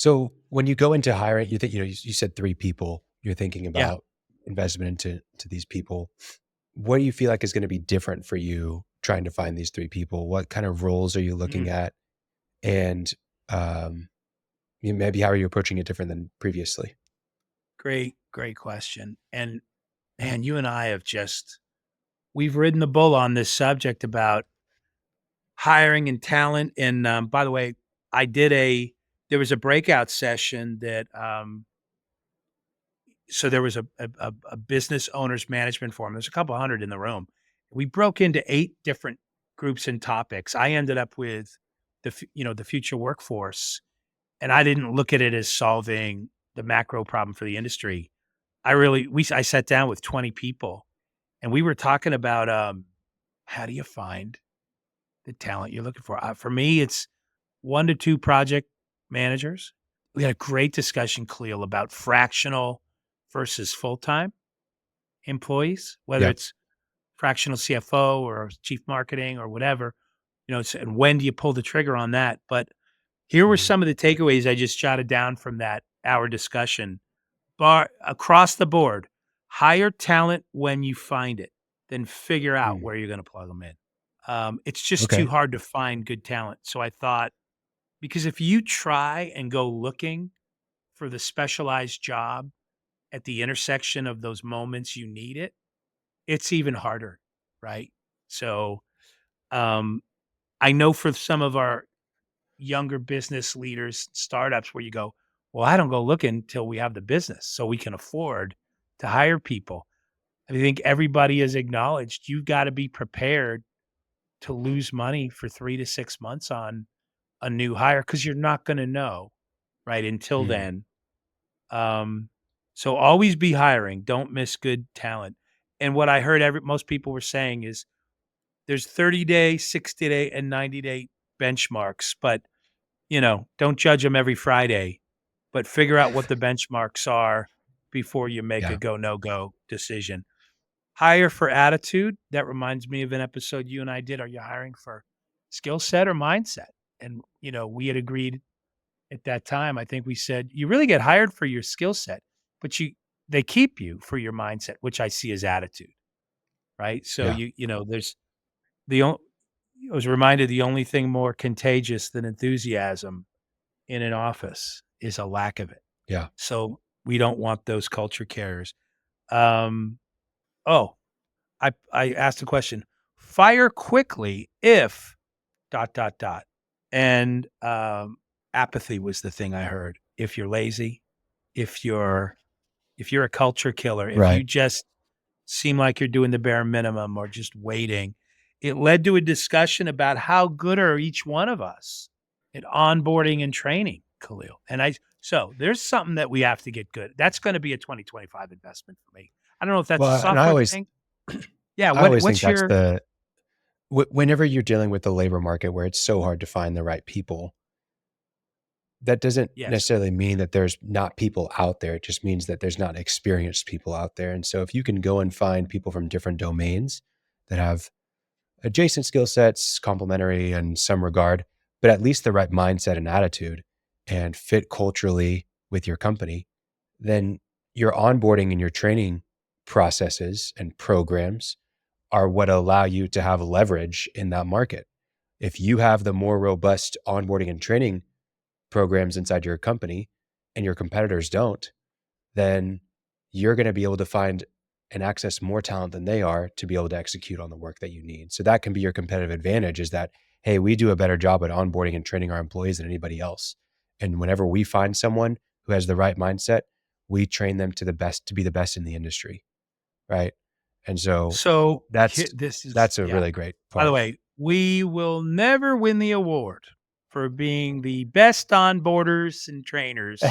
So when you go into hiring, you think, you said three people, you're thinking Yeah. about investment into these people. What do you feel like is going to be different for you trying to find these three people? What kind of roles are you looking Mm, at? And um, maybe how are you approaching it different than previously? great question. And you and I we've ridden the bull on this subject about hiring and talent. And by the way, I did there was a breakout session so there was a business owners management forum. There's a couple hundred in the room. We broke into 8 different groups and topics. I ended up with the future workforce, and I didn't look at it as solving the macro problem for the industry. I sat down with 20 people, and we were talking about, how do you find the talent you're looking for? For me, it's 1 to 2 project managers. We had a great discussion, Khalil, about fractional versus full-time employees, whether Yeah. it's fractional CFO or chief marketing or whatever, and when do you pull the trigger on that? But here were Mhm. some of the takeaways I just jotted down from that hour discussion. Bar across the board, hire talent when you find it, then figure out Mm. where you're gonna plug them in. It's just too Okay. hard to find good talent. So I thought, because if you try and go looking for the specialized job at the intersection of those moments you need it, it's even harder, right? So, um, I know for some of our younger business leaders, startups, where you go, well, I don't go looking till we have the business so we can afford to hire people. I think everybody has acknowledged you've got to be prepared to lose money for 3 to 6 months on a new hire because you're not going to know right until Mm. then. Um, so always be hiring. Don't miss good talent. And what I heard most people were saying is there's 30-day, 60-day, and 90-day benchmarks, but don't judge them every Friday, but figure out what the benchmarks are before you make a Yeah. go, no go decision. Hire for attitude. That reminds me of an episode you and I did. Are you hiring for skill set or mindset? And, we had agreed at that time. I think we said, you really get hired for your skill set, but they keep you for your mindset, which I see as attitude, right? So Yeah. there's the, I was reminded the only thing more contagious than enthusiasm in an office is a lack of it. Yeah. So we don't want those culture carriers. Um, oh, I asked a question. Fire quickly if dot dot dot, and apathy was the thing I heard. If you're lazy, if you're if you're a culture killer, if you Right. just seem like you're doing the bare minimum or just waiting. It led to a discussion about how good are each one of us at onboarding and training, Khalil. So there's something that we have to get good. That's going to be a 2025 investment for me. I don't know if that's a Well, and I software always, thing. Yeah. I always think What's that's your, whenever you're dealing with the labor market where it's so hard to find the right people, that doesn't yes. necessarily mean that there's not people out there. It just means that there's not experienced people out there. And so if you can go and find people from different domains that have adjacent skill sets, complementary in some regard, but at least the right mindset and attitude and fit culturally with your company, then your onboarding and your training processes and programs are what allow you to have leverage in that market. If you have the more robust onboarding and training programs inside your company and your competitors don't, then you're going to be able to find and access more talent than they are to be able to execute on the work that you need. So that can be your competitive advantage is that, hey, we do a better job at onboarding and training our employees than anybody else. And whenever we find someone who has the right mindset, we train them to be the best in the industry. Right. And so So that's this is, that's a yeah. really great By the part. way, we will never win the award for being the best onboarders and trainers.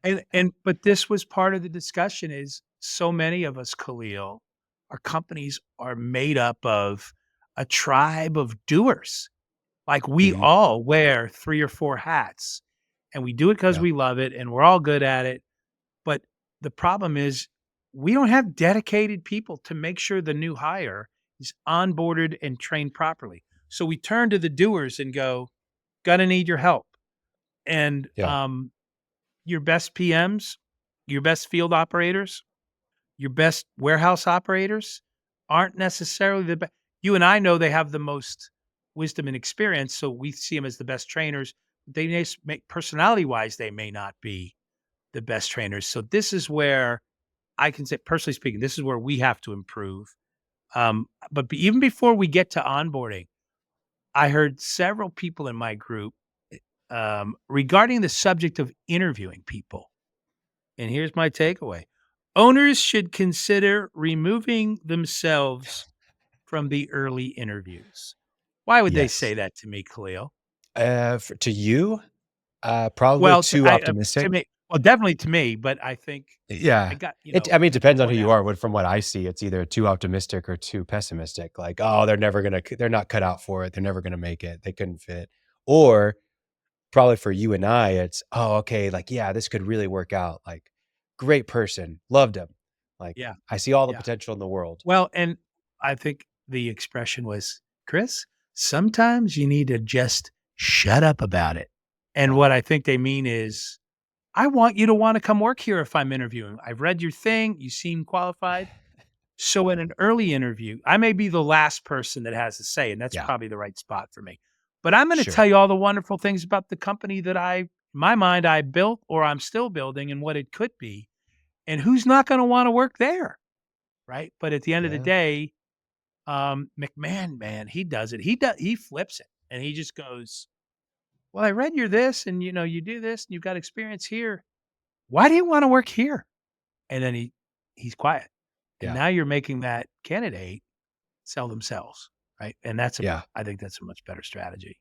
But this was part of the discussion is so many of us, Khalil, our companies are made up of a tribe of doers. Like we Mhm. all wear 3 or 4 hats and we do it because Yeah. we love it and we're all good at it. But the problem is we don't have dedicated people to make sure the new hire is onboarded and trained properly. So we turn to the doers and go, gonna need your help. And Yeah. your best PMs, your best field operators, your best warehouse operators aren't necessarily the best. You and I know they have the most wisdom and experience, so we see them as the best trainers. They may personality wise, they may not be the best trainers. So this is where I can say, personally speaking, this is where we have to improve. Even before we get to onboarding, I heard several people in my group regarding the subject of interviewing people. And here's my takeaway: owners should consider removing themselves from the early interviews. Why would they Yes. say that to me, Khalil? To you, probably Well, too to optimistic. me, well, definitely to me, but I think I Yeah. got, I mean, it to depends on who point you out. are. What From what I see, it's either too optimistic or too pessimistic. Like, "Oh, they're not cut out for it. They're never gonna make it. They couldn't fit." Or probably for you and I, it's, "Oh, okay, like, yeah, this could really work out. Like, great person, loved him. Like, Yeah, I see all the yeah. potential in the world." Well, and I think the expression was, Chris, sometimes you need to just shut up about it. And Yeah. what I think they mean is, I want you to want to come work here if I'm interviewing. I've read your thing. You seem qualified. So in an early interview, I may be the last person that has to say, and that's Yeah. probably the right spot for me. But I'm going to tell Sure. you all the wonderful things about the company that in my mind, I built or I'm still building and what it could be, and who's not going to want to work there, right? But at the end of the Yeah. day, McMahon, man, he does it. He flips it, and he just goes, "Well, I read you're this, and you do this, and you've got experience here. Why do you want to work here?" And then he's quiet, and Yeah. now you're making that candidate sell themselves, right? And Yeah. I think that's a much better strategy.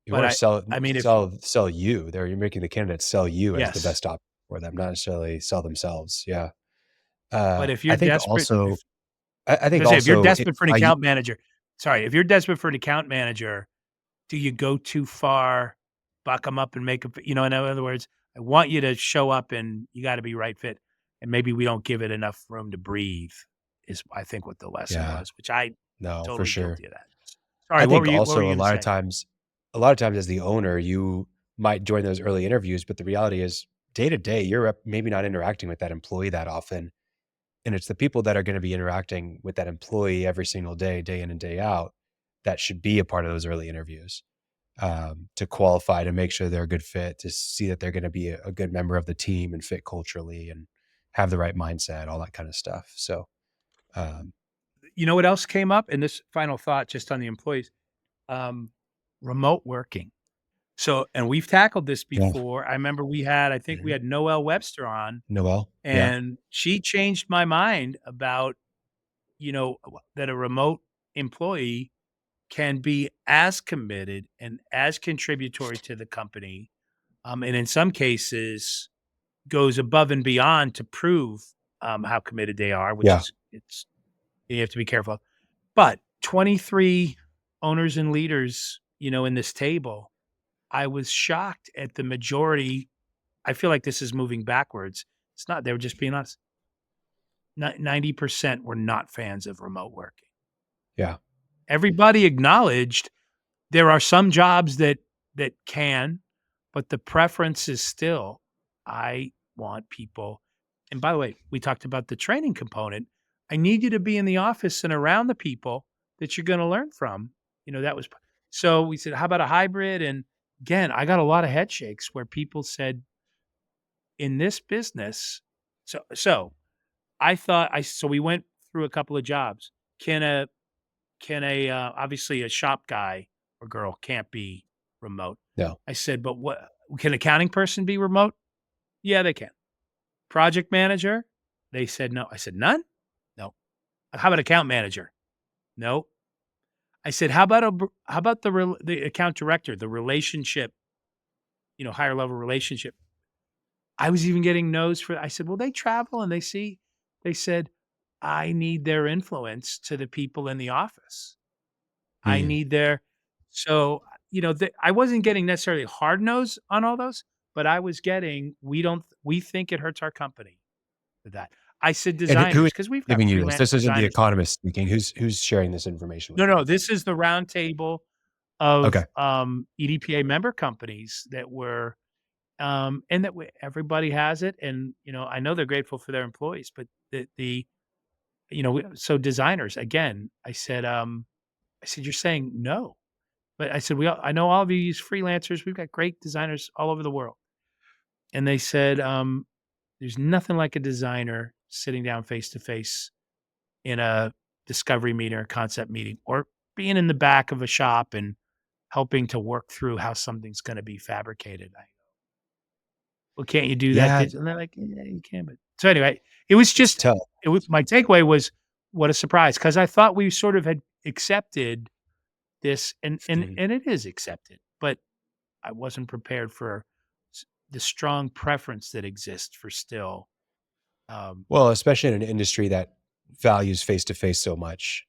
You But wanna I mean, if sell you. You're making the candidate sell you as the yes, best option for them, not necessarily sell themselves. Yeah. but if I you're think desperate, also I I'm think gonna say if you're also desperate for an I u account manager, sorry, if you're desperate for an account manager, do you go too far, buck them up and make them, in other words, I want you to show up and you got to be right fit. And maybe we don't give it enough room to breathe is I think what the lesson yeah. was, which I No, for totally sure. guilty of that. I Sorry, think what were also you gonna say? a lot of times as the owner, you might join those early interviews, but the reality is day to day, you're maybe not interacting with that employee that often. And it's the people that are gonna be interacting with that employee every single day, day in and day out, that should be a part of those early interviews, to qualify, to make sure they're a good fit, to see that they're gonna be a good member of the team and fit culturally and have the right mindset, all that kind of stuff. So, um, You know what else came up? And this final thought just on the employees, um, remote working. So, and we've tackled this yeah. before. I remember I think we Mhm. had Noelle Webster on, Noel? Yeah. and she changed my mind about, that a remote employee can be as committed and as contributory to the company, and in some cases goes above and beyond to prove how committed they are, which Yeah. is it's you have to be careful. But 23 owners and leaders, in this table, I was shocked at the majority. I feel like this is moving backwards. It's not. They were just being honest. 90% were not fans of remote working. Yeah. Everybody acknowledged there are some jobs that can, but the preference is still, I want people, and by the way, we talked about the training component. I need you to be in the office and around the people that you're gonna learn from. That was so we said, "How about a hybrid?" And again, I got a lot of head shakes where people said, "In this business." So I thought I so we went through a couple of jobs. Can a obviously a shop guy or girl can't be remote. No. I said, "But what can accounting person be remote?" "Yeah, they can." "Project manager?" They said, "No." I said, "None?" "No." "How about account manager?" "No." I said, how about the account director, the relationship, higher level relationship?" I was even getting no's for I said, "Well, they travel and they see." They said, "I need their influence to the people in the office. I Mm. need their." So, I wasn't getting necessarily hard nose on all those, but I was getting, we think it hurts our company for that. I said And who designers is because 'cause we've got giving you this? freelance This isn't The designers. Economist speaking. Who's sharing this information No, with you? no, this is the roundtable of, Okay. EDPA member companies that were And that everybody has it, and I know they're grateful for their employees, but so designers again, I said, "You're saying no," but I said, I know all of you use freelancers. We've got great designers all over the world," and they said, "There's nothing like a designer sitting down face to face in a discovery meeting or concept meeting, or being in the back of a shop and helping to work through how something's going to be fabricated." "Well, can't you do that Yeah, And they're like, "Yeah, you can," but so anyway, it was it's just tough. it was my takeaway was, what a surprise, because I thought we sort of had accepted this, and Mhm. and it is accepted, but I wasn't prepared for the strong preference that exists for still, um Well, especially in an industry that values face to face so much.